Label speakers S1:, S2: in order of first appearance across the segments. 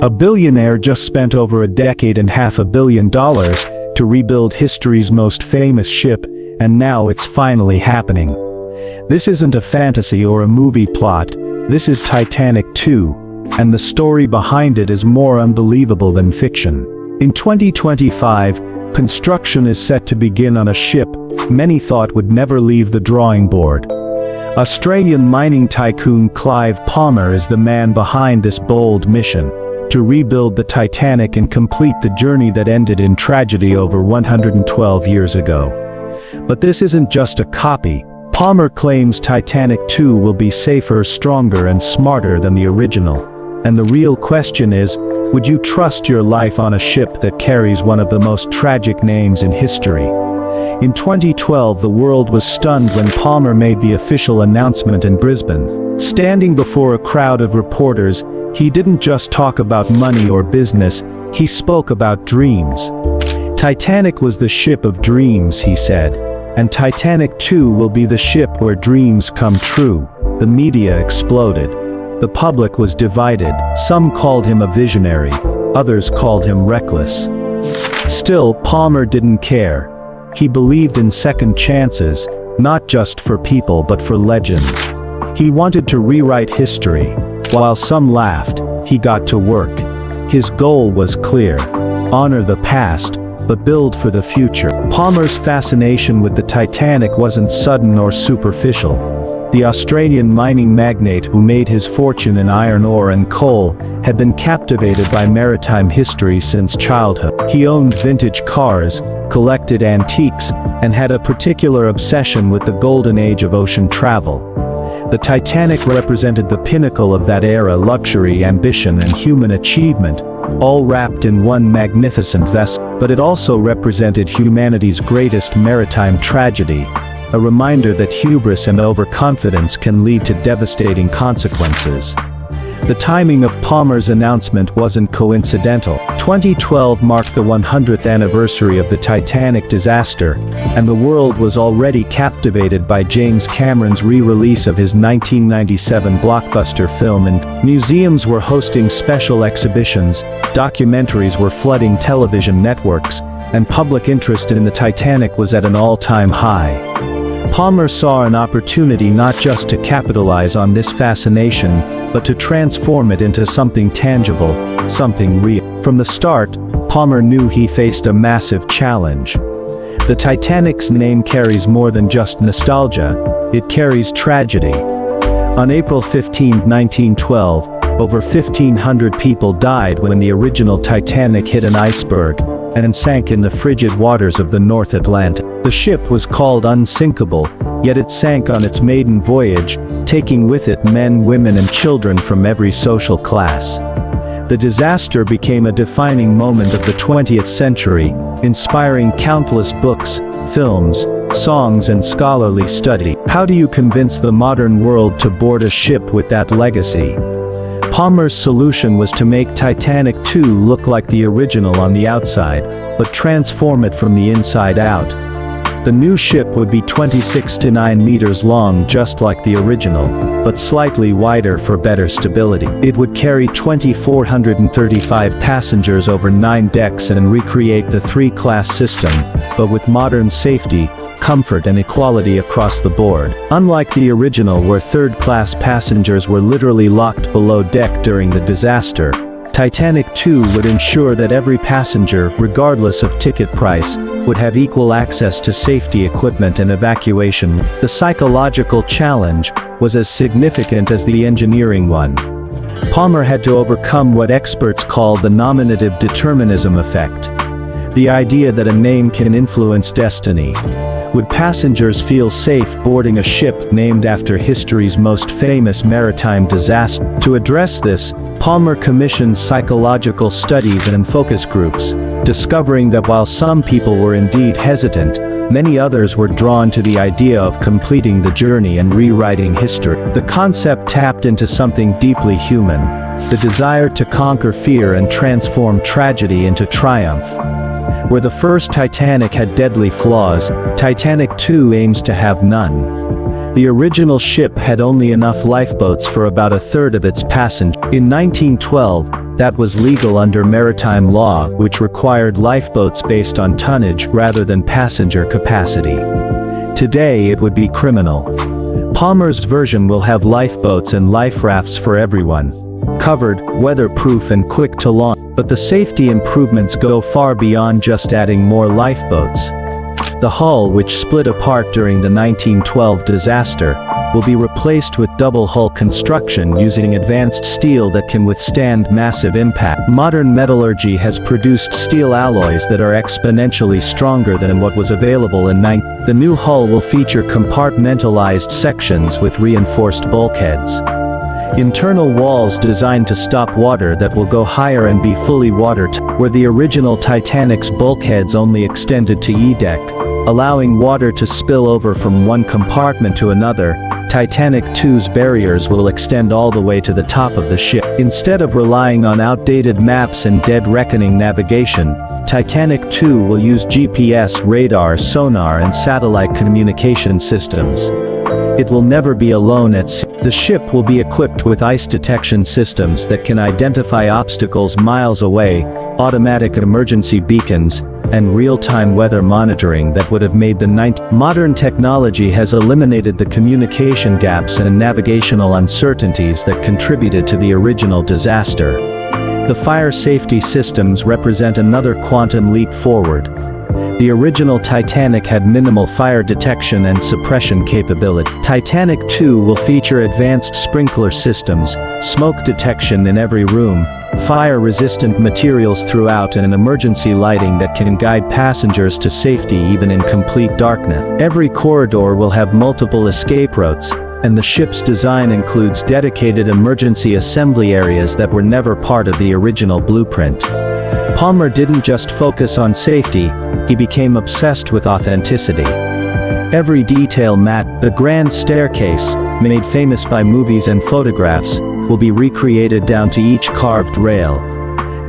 S1: A billionaire just spent over $1.5 billion to rebuild history's most famous ship, and now it's finally happening. This isn't a fantasy or a movie plot, this is Titanic II, and the story behind it is more unbelievable than fiction. In 2025, construction is set to begin on a ship many thought would never leave the drawing board. Australian mining tycoon Clive Palmer is the man behind this bold mission, to rebuild the Titanic and complete the journey that ended in tragedy over 112 years ago. But this isn't just a copy. Palmer claims Titanic II will be safer, stronger, and smarter than the original. And the real question is, would you trust your life on a ship that carries one of the most tragic names in history? In 2012, the world was stunned when Palmer made the official announcement in Brisbane. Standing before a crowd of reporters, he didn't just talk about money or business, he spoke about dreams. Titanic was the ship of dreams, he said, and Titanic II will be the ship where dreams come true. The media exploded. The public was divided. Some called him a visionary, others called him reckless. Still, Palmer didn't care. He believed in second chances, not just for people but for legends. He wanted to rewrite history. While some laughed, he got to work. His goal was clear: honor the past, but build for the future. Palmer's fascination with the Titanic wasn't sudden or superficial. The Australian mining magnate who made his fortune in iron ore and coal had been captivated by maritime history since childhood. He owned vintage cars, collected antiques, and had a particular obsession with the golden age of ocean travel. The Titanic represented the pinnacle of that era: luxury, ambition, and human achievement, all wrapped in one magnificent vessel. But it also represented humanity's greatest maritime tragedy, a reminder that hubris and overconfidence can lead to devastating consequences. The timing of Palmer's announcement wasn't coincidental. 2012 marked the 100th anniversary of the Titanic disaster, and the world was already captivated by James Cameron's re-release of his 1997 blockbuster film, and museums were hosting special exhibitions, documentaries were flooding television networks, and public interest in the Titanic was at an all-time high. Palmer saw an opportunity not just to capitalize on this fascination, but to transform it into something tangible, something real. From the start, Palmer knew he faced a massive challenge. The Titanic's name carries more than just nostalgia, it carries tragedy. On April 15, 1912, over 1,500 people died when the original Titanic hit an iceberg and sank in the frigid waters of the North Atlantic. The ship was called unsinkable, yet it sank on its maiden voyage, taking with it men, women, and children from every social class. The disaster became a defining moment of the 20th century, inspiring countless books, films, songs, and scholarly study. How do you convince the modern world to board a ship with that legacy? Palmer's solution was to make Titanic II look like the original on the outside, but transform it from the inside out. The new ship would be 26 to 9 meters long, just like the original, but slightly wider for better stability. It would carry 2,435 passengers over 9 decks and recreate the 3-class system, but with modern safety, comfort, and equality across the board. Unlike the original, where third-class passengers were literally locked below deck during the disaster, Titanic II would ensure that every passenger, regardless of ticket price, would have equal access to safety equipment and evacuation. The psychological challenge was as significant as the engineering one. Palmer had to overcome what experts call the nominative determinism effect. The idea that a name can influence destiny. Would passengers feel safe boarding a ship named after history's most famous maritime disaster? To address this, Palmer commissioned psychological studies and focus groups, discovering that while some people were indeed hesitant, many others were drawn to the idea of completing the journey and rewriting history. The concept tapped into something deeply human, the desire to conquer fear and transform tragedy into triumph. Where the first Titanic had deadly flaws, Titanic II aims to have none. The original ship had only enough lifeboats for about a third of its passengers. In 1912, That was legal under maritime law, which required lifeboats based on tonnage rather than passenger capacity. Today it would be criminal. Palmer's version will have lifeboats and life rafts for everyone. Covered, weatherproof and quick to launch. But the safety improvements go far beyond just adding more lifeboats. The hull, which split apart during the 1912 disaster, will be replaced with double hull construction using advanced steel that can withstand massive impact. Modern metallurgy has produced steel alloys that are exponentially stronger than what was available in The new hull will feature compartmentalized sections with reinforced bulkheads. Internal walls designed to stop water that will go higher and be fully watertight, where the original Titanic's bulkheads only extended to E-deck, allowing water to spill over from one compartment to another. Titanic II's barriers will extend all the way to the top of the ship. Instead of relying on outdated maps and dead reckoning navigation, Titanic II will use GPS, radar, sonar and satellite communication systems. It will never be alone at sea. The ship will be equipped with ice detection systems that can identify obstacles miles away, automatic emergency beacons, and real-time weather monitoring that would have made Modern technology has eliminated the communication gaps and navigational uncertainties that contributed to the original disaster. The fire safety systems represent another quantum leap forward. The original Titanic had minimal fire detection and suppression capability. Titanic II will feature advanced sprinkler systems, smoke detection in every room, fire-resistant materials throughout and emergency lighting that can guide passengers to safety even in complete darkness. Every corridor will have multiple escape routes, and the ship's design includes dedicated emergency assembly areas that were never part of the original blueprint. Palmer didn't just focus on safety, he became obsessed with authenticity. Every detail matched. The grand staircase, made famous by movies and photographs, will be recreated down to each carved rail.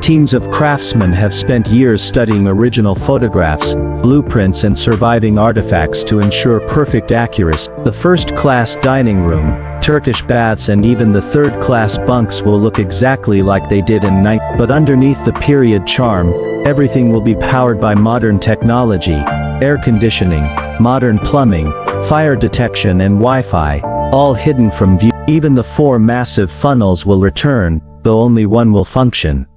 S1: Teams of craftsmen have spent years studying original photographs, blueprints and surviving artifacts to ensure perfect accuracy. The first-class dining room, Turkish baths and even the third-class bunks will look exactly like they did in But underneath the period charm, everything will be powered by modern technology, air conditioning, modern plumbing, fire detection and Wi-Fi, all hidden from view. Even the 4 massive funnels will return, though only one will function.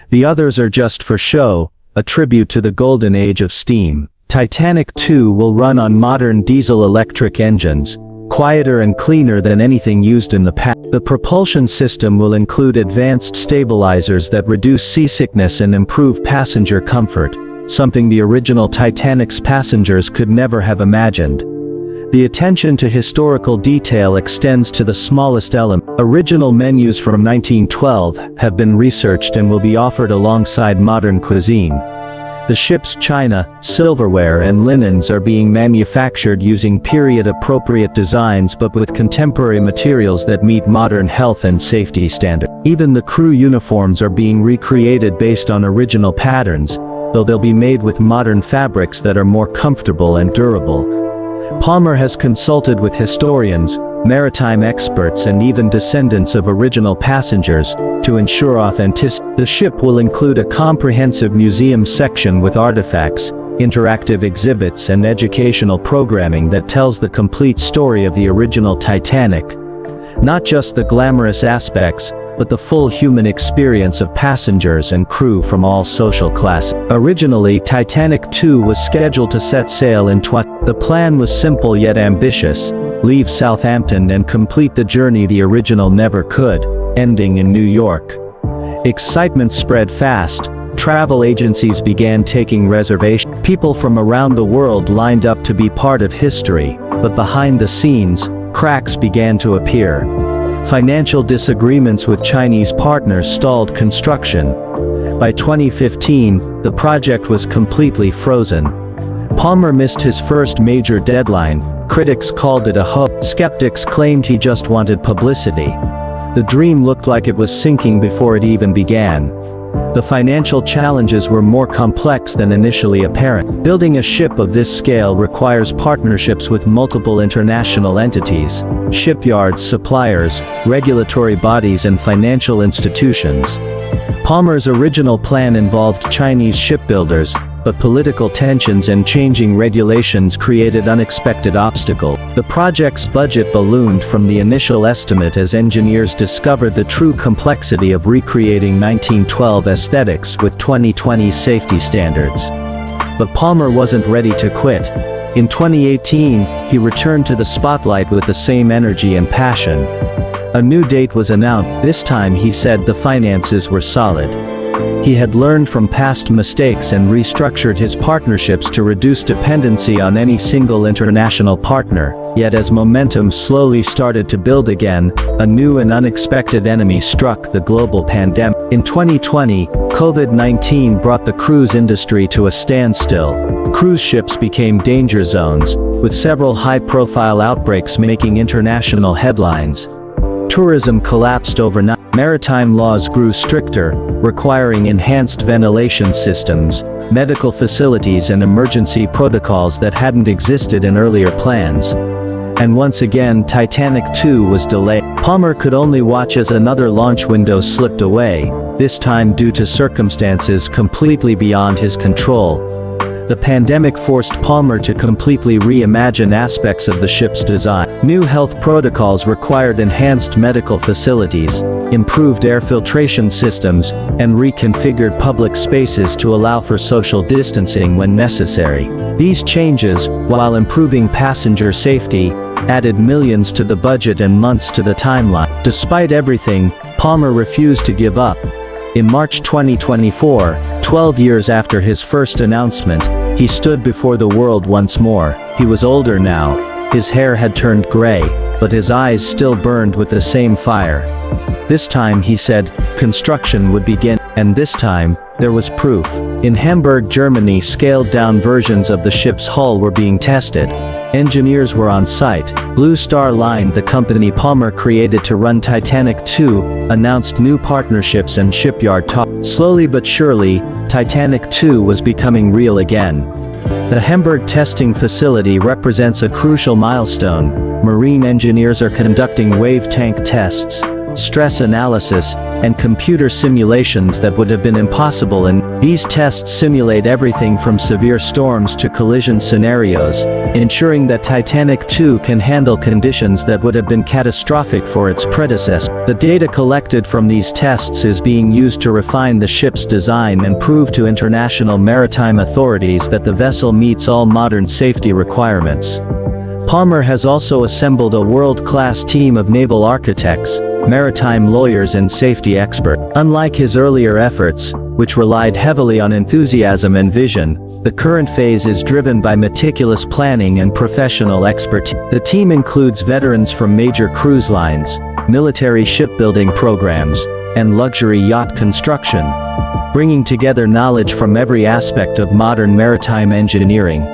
S1: The others are just for show, a tribute to the golden age of steam. Titanic II will run on modern diesel-electric engines, quieter and cleaner than anything used in the past. The propulsion system will include advanced stabilizers that reduce seasickness and improve passenger comfort, something the original Titanic's passengers could never have imagined. The attention to historical detail extends to the smallest element. Original menus from 1912 have been researched and will be offered alongside modern cuisine. The ship's china, silverware and linens are being manufactured using period-appropriate designs but with contemporary materials that meet modern health and safety standards. Even the crew uniforms are being recreated based on original patterns, though they'll be made with modern fabrics that are more comfortable and durable. Palmer has consulted with historians, maritime experts and even descendants of original passengers to ensure authenticity. The ship will include a comprehensive museum section with artifacts, interactive exhibits and educational programming that tells the complete story of the original Titanic. Not just the glamorous aspects, but the full human experience of passengers and crew from all social classes. Originally, Titanic II was scheduled to set sail in The plan was simple yet ambitious: leave Southampton and complete the journey the original never could, ending in New York. Excitement spread fast. Travel agencies began taking reservations. People from around the world lined up to be part of history, but behind the scenes, cracks began to appear. Financial disagreements with Chinese partners stalled construction. By 2015, the project was completely frozen. Palmer missed his first major deadline. Critics called it a hoax. Skeptics claimed he just wanted publicity. The dream looked like it was sinking before it even began. The financial challenges were more complex than initially apparent. Building a ship of this scale requires partnerships with multiple international entities, shipyards, suppliers, regulatory bodies, and financial institutions. Palmer's original plan involved Chinese shipbuilders, but political tensions and changing regulations created unexpected obstacles. The project's budget ballooned from the initial estimate as engineers discovered the true complexity of recreating 1912 aesthetics with 2020 safety standards. But Palmer wasn't ready to quit. In 2018, he returned to the spotlight with the same energy and passion. A new date was announced. This time he said the finances were solid. He had learned from past mistakes and restructured his partnerships to reduce dependency on any single international partner. Yet as momentum slowly started to build again, a new and unexpected enemy struck: the global pandemic. In 2020, COVID-19 brought the cruise industry to a standstill. Cruise ships became danger zones, with several high-profile outbreaks making international headlines. Tourism collapsed overnight. Maritime laws grew stricter, requiring enhanced ventilation systems, medical facilities, and emergency protocols that hadn't existed in earlier plans. And once again, Titanic II was delayed. Palmer could only watch as another launch window slipped away, this time due to circumstances completely beyond his control. The pandemic forced Palmer to completely reimagine aspects of the ship's design. New health protocols required enhanced medical facilities, improved air filtration systems, and reconfigured public spaces to allow for social distancing when necessary. These changes, while improving passenger safety, added millions to the budget and months to the timeline. Despite everything, Palmer refused to give up. In March 2024, 12 years after his first announcement, he stood before the world once more. He was older now. His hair had turned gray, but his eyes still burned with the same fire. This time he said, construction would begin. And this time, there was proof. In Hamburg, Germany, scaled-down versions of the ship's hull were being tested. Engineers were on site. Blue Star Line, the company Palmer created to run Titanic II, announced new partnerships and shipyard talks. Slowly but surely, Titanic II was becoming real again. The Hamburg testing facility represents a crucial milestone. Marine engineers are conducting wave tank tests, stress analysis, and computer simulations that would have been impossible, and these tests simulate everything from severe storms to collision scenarios, ensuring that Titanic II can handle conditions that would have been catastrophic for its predecessor. The data collected from these tests is being used to refine the ship's design and prove to international maritime authorities that the vessel meets all modern safety requirements. Palmer has also assembled a world-class team of naval architects, maritime lawyers, and safety experts. Unlike his earlier efforts, which relied heavily on enthusiasm and vision, the current phase is driven by meticulous planning and professional expertise. The team includes veterans from major cruise lines, military shipbuilding programs, and luxury yacht construction, bringing together knowledge from every aspect of modern maritime engineering.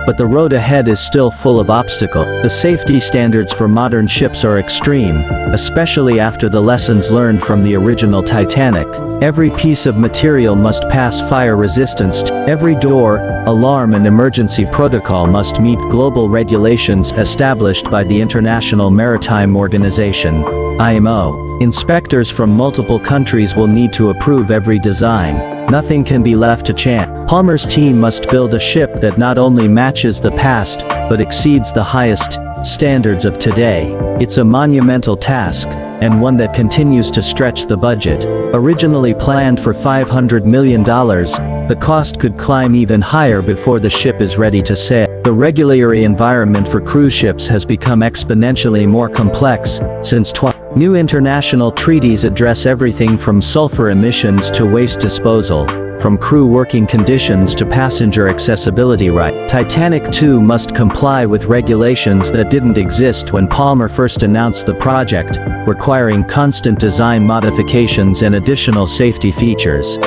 S1: But the road ahead is still full of obstacles. The safety standards for modern ships are extreme, especially after the lessons learned from the original Titanic. Every piece of material must pass fire resistance. Every door, alarm, and emergency protocol must meet global regulations established by the International Maritime Organization, IMO. Inspectors from multiple countries will need to approve every design. Nothing can be left to chance. Palmer's team must build a ship that not only matches the past, but exceeds the highest standards of today. It's a monumental task, and one that continues to stretch the budget. Originally planned for $500 million, the cost could climb even higher before the ship is ready to sail. The regulatory environment for cruise ships has become exponentially more complex since New international treaties address everything from sulfur emissions to waste disposal, from crew working conditions to passenger accessibility rights. Titanic II must comply with regulations that didn't exist when Palmer first announced the project, requiring constant design modifications and additional safety features.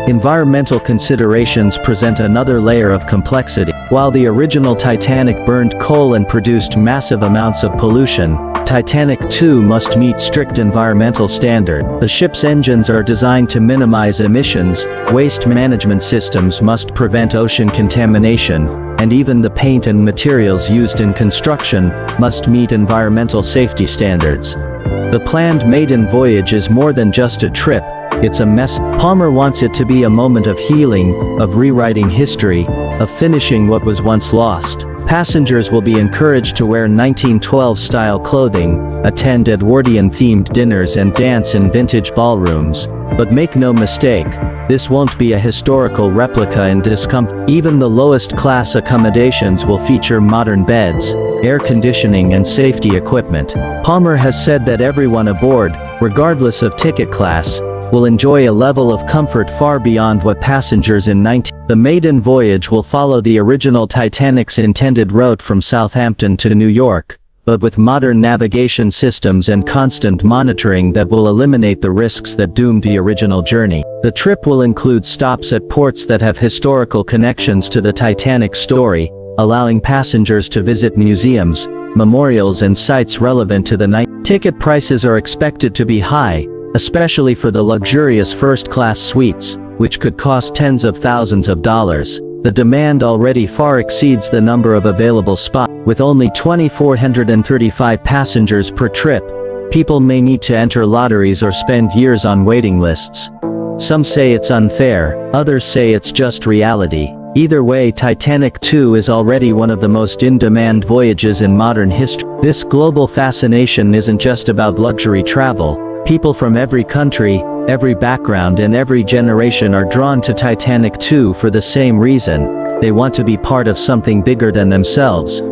S1: Environmental considerations present another layer of complexity. While the original Titanic burned coal and produced massive amounts of pollution,
S2: Titanic II must meet strict environmental standards. The ship's engines are designed to minimize emissions, waste management systems must prevent ocean contamination, and even the paint and materials used in construction must meet environmental safety standards. The planned maiden voyage is more than just a trip, it's a mess. Palmer wants it to be a moment of healing, of rewriting history, of finishing what was once lost. Passengers will be encouraged to wear 1912-style clothing, attend Edwardian-themed dinners and dance in vintage ballrooms. But make no mistake, this won't be a historical replica in discomfort. Even the lowest-class accommodations will feature modern beds, air conditioning and safety equipment. Palmer has said that everyone aboard, regardless of ticket class, will enjoy a level of comfort far beyond what passengers in The maiden voyage will follow the original Titanic's intended route from Southampton to New York, but with modern navigation systems and constant monitoring that will eliminate the risks that doomed the original journey. The trip will include stops at ports that have historical connections to the Titanic story, allowing passengers to visit museums, memorials and sites relevant to the night. Ticket prices are expected to be high, especially for the luxurious first-class suites, which could cost tens of thousands of dollars. The demand already far exceeds the number of available spots. With only 2,435 passengers per trip, people may need to enter lotteries or spend years on waiting lists. Some say it's unfair, others say it's just reality. Either way, Titanic II is already one of the most in-demand voyages in modern history. This global fascination isn't just about luxury travel. People from every country, every background and every generation are drawn to Titanic II for the same reason. They want to be part of something bigger than themselves.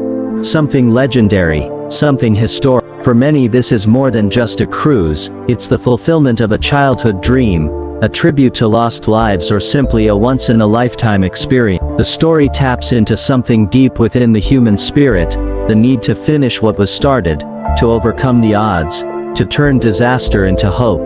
S2: Something legendary, something historic. For many, this is more than just a cruise, it's the fulfillment of a childhood dream, a tribute to lost lives or simply a once-in-a-lifetime experience. The story taps into something deep within the human spirit, the need to finish what was started, to overcome the odds, to turn disaster into hope.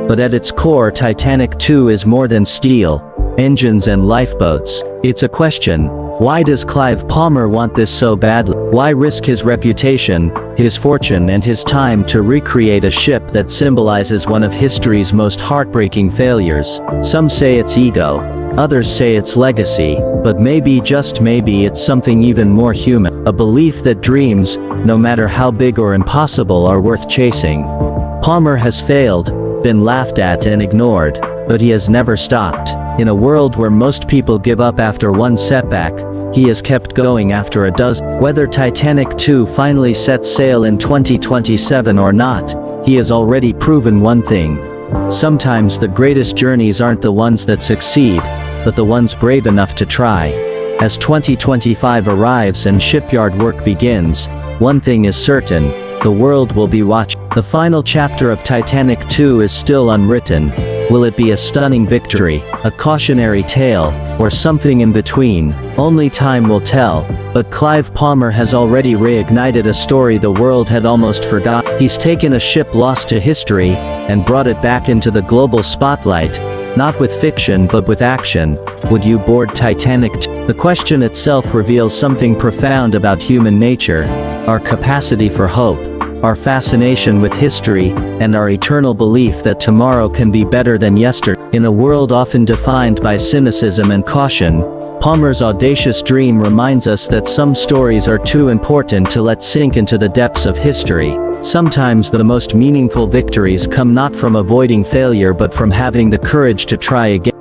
S2: But at its core, Titanic II is more than steel, engines and lifeboats. It's a question: why does Clive Palmer want this so badly? Why risk his reputation, his fortune and his time to recreate a ship that symbolizes one of history's most heartbreaking failures? Some say it's ego, others say it's legacy, but maybe, just maybe, it's something even more human. A belief that dreams, no matter how big or impossible, are worth chasing. Palmer has failed, been laughed at and ignored, but he has never stopped. In a world where most people give up after one setback, he has kept going after a dozen. Whether Titanic II finally sets sail in 2027 or not, he has already proven one thing. Sometimes the greatest journeys aren't the ones that succeed, but the ones brave enough to try. As 2025 arrives and shipyard work begins, one thing is certain: the world will be watching. The final chapter of Titanic II is still unwritten. Will it be a stunning victory, a cautionary tale, or something in between? Only time will tell, but Clive Palmer has already reignited a story the world had almost forgotten. He's taken a ship lost to history, and brought it back into the global spotlight, not with fiction but with action. Would you board Titanic II? The question itself reveals something profound about human nature, our capacity for hope, our fascination with history, and our eternal belief that tomorrow can be better than yesterday. In a world often defined by cynicism and caution, Palmer's audacious dream reminds us that some stories are too important to let sink into the depths of history. Sometimes the most meaningful victories come not from avoiding failure but from having the courage to try again.